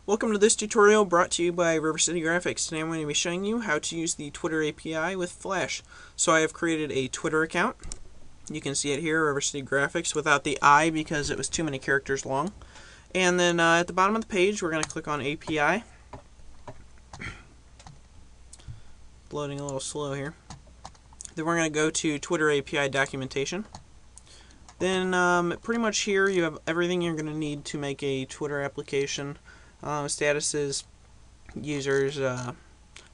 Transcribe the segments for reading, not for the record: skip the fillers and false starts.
Welcome to this tutorial brought to you by River City Graphics. Today I'm going to be showing you how to use the Twitter API with Flash. So I have created a Twitter account. You can see it here, River City Graphics, without the I because it was too many characters long. And then at the bottom of the page we're going to click on API. Loading a little slow here. Then we're going to go to Twitter API documentation. Then pretty much here you have everything you're going to need to make a Twitter application. Statuses, users,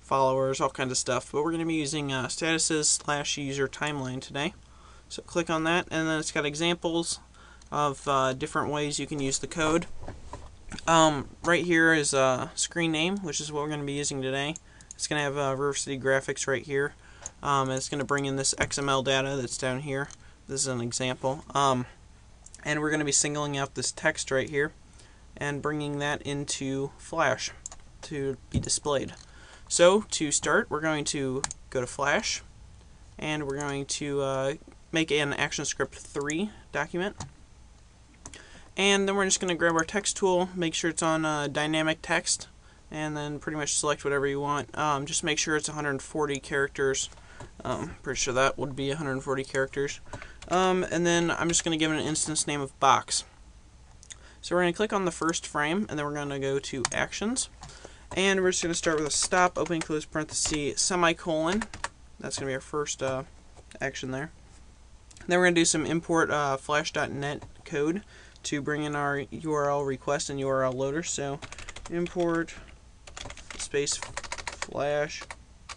followers, all kinds of stuff. But we're going to be using statuses / user timeline today. So click on that, and then it's got examples of different ways you can use the code. Right here is screen name, which is what we're going to be using today. It's going to have River City Graphics right here. And it's going to bring in this XML data that's down here. This is an example. And we're going to be singling out this text right here and bringing that into Flash to be displayed. So to start, we're going to go to Flash, and we're going to make an ActionScript 3 document. And then we're just going to grab our text tool, make sure it's on dynamic text, and then pretty much select whatever you want. Just make sure it's 140 characters. Pretty sure that would be 140 characters. And then I'm just going to give it an instance name of box. So we're going to click on the first frame, and then we're going to go to Actions. And we're just going to start with a stop, open, close parenthesis, semicolon. That's going to be our first action there. Then we're going to do some import flash.net code to bring in our URL request and URL loader. So import space flash,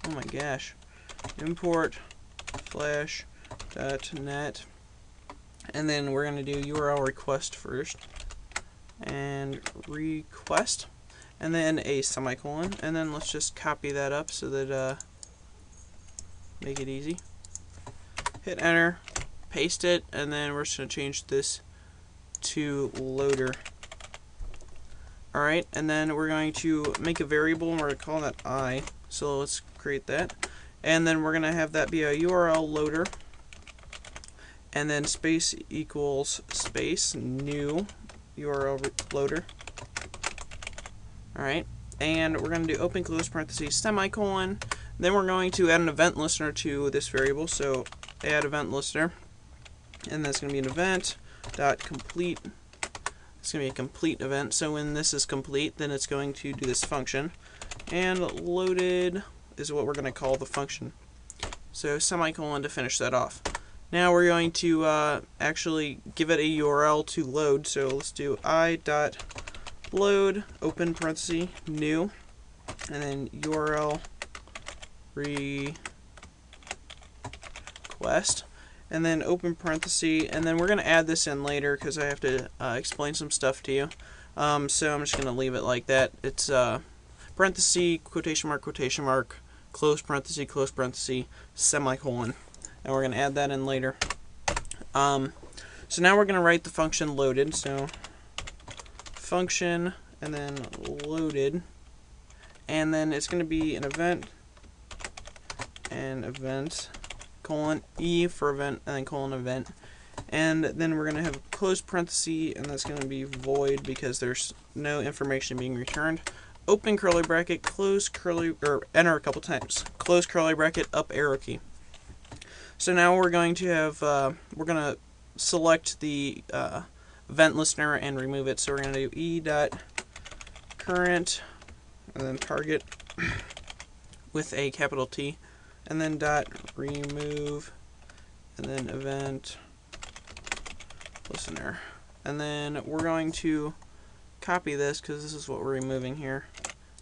oh my gosh, import flash.net, and then we're going to do URL request first, and request, and then a semicolon, and then let's just copy that up so that make it easy. Hit enter, paste it, and then we're just going to change this to loader. Alright, and then we're going to make a variable, and we're going to call that I. So let's create that, and then we're going to have that be a URL loader, and then space equals space new URL loader. Alright, and we're going to do open close parenthesis semicolon. Then we're going to add an event listener to this variable, so add event listener, and that's going to be an event dot complete. It's going to be a complete event, so when this is complete, then it's going to do this function, and loaded is what we're going to call the function. So semicolon to finish that off. Now we're going to actually give it a URL to load, so let's do i.load, open parenthesis, new, and then URL request, and then open parenthesis, and then we're going to add this in later because I have to explain some stuff to you. So I'm just going to leave it like that. It's parenthesis, quotation mark, close parenthesis, semicolon. And we're going to add that in later. So now we're going to write the function loaded. So function and then loaded, and then it's going to be an event and event colon E for event and then colon event, and then we're going to have close parenthesis, and that's going to be void because there's no information being returned. Open curly bracket, close curly, or enter a couple times. Close curly bracket, up arrow key. So now we're going to have, we're going to select the event listener and remove it. So we're going to do e.current and then target with a capital T, and then dot remove, and then event listener. And then we're going to copy this because this is what we're removing here.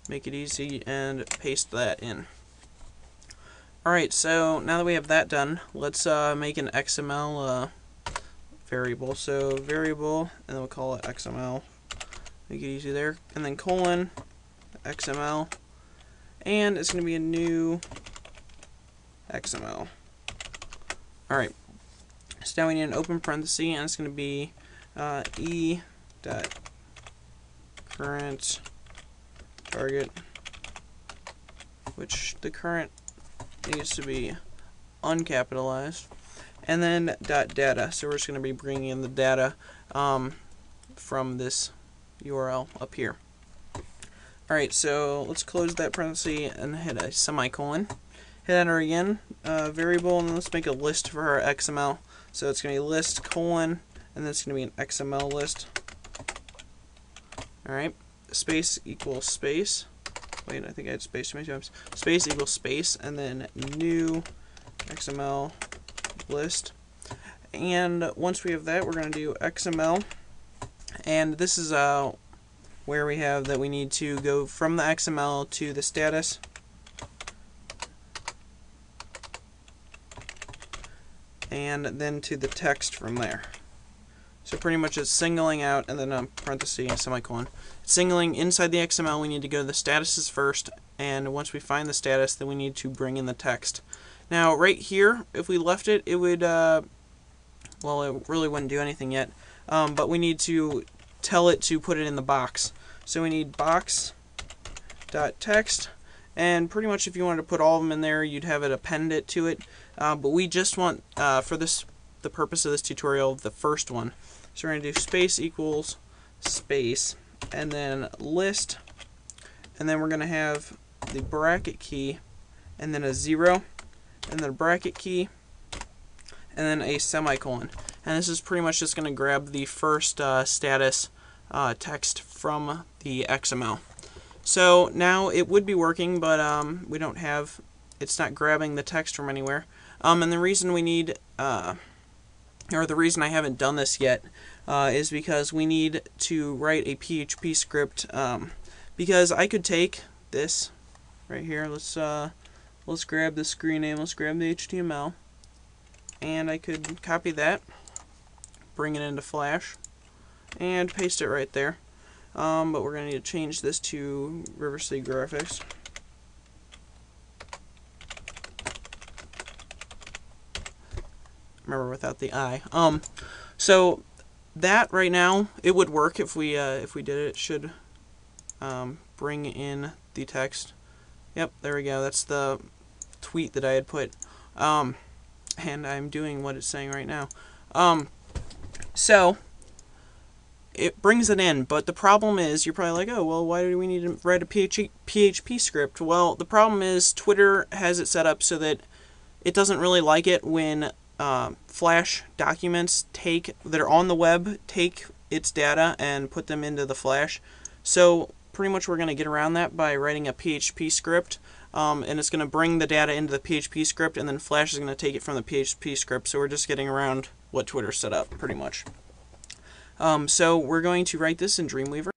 Make it easy and paste that in. Alright, so now that we have that done, let's make an XML variable. So variable, and then we'll call it XML. Make it easy there. And then colon, XML. And it's going to be a new XML. Alright, so now we need an open parenthesis, and it's going to be e.current target, which the current needs to be uncapitalized, and then .data. So we're just going to be bringing in the data from this URL up here. Alright, so let's close that parenthesis and hit a semicolon. Hit enter again, variable, and let's make a list for our XML. So it's going to be list colon, and then it's going to be an XML list. Alright, space equals space. Wait, I think I had space too many times. Space equals space, and then new XML list. And once we have that, we're going to do XML. And this is where we have that we need to go from the XML to the status. And then to the text from there. So pretty much it's singling out and then a parenthesis and semicolon. Singling inside the XML, we need to go to the statuses first, and once we find the status, then we need to bring in the text. Now right here, if we left it, it would, well, it really wouldn't do anything yet, but we need to tell it to put it in the box. So we need box.text, and pretty much if you wanted to put all of them in there, you'd have it append it to it. But we just want, for the purpose of this tutorial, the first one. So we're going to do space equals space, and then list, and then we're going to have the bracket key, and then a 0, and then a bracket key, and then a semicolon. And this is pretty much just going to grab the first status text from the XML. So now it would be working, but we don't have, it's not grabbing the text from anywhere. And the reason we need, or the reason I haven't done this yet, is because we need to write a PHP script. Because I could take this right here. Let's grab the screen name. Let's grab the HTML, and I could copy that, bring it into Flash, and paste it right there. But we're going to need to change this to River City Graphics. Remember, without the I. So that right now, it would work if we did it. It should bring in the text. Yep, there we go. That's the tweet that I had put. And I'm doing what it's saying right now. So it brings it in, but the problem is, you're probably like, oh, well, why do we need to write a PHP script? Well, the problem is Twitter has it set up so that it doesn't really like it when Flash documents that are on the web take its data and put them into the Flash. So pretty much we're going to get around that by writing a PHP script, and it's going to bring the data into the PHP script, and then Flash is going to take it from the PHP script. So we're just getting around what Twitter set up, pretty much. So we're going to write this in Dreamweaver.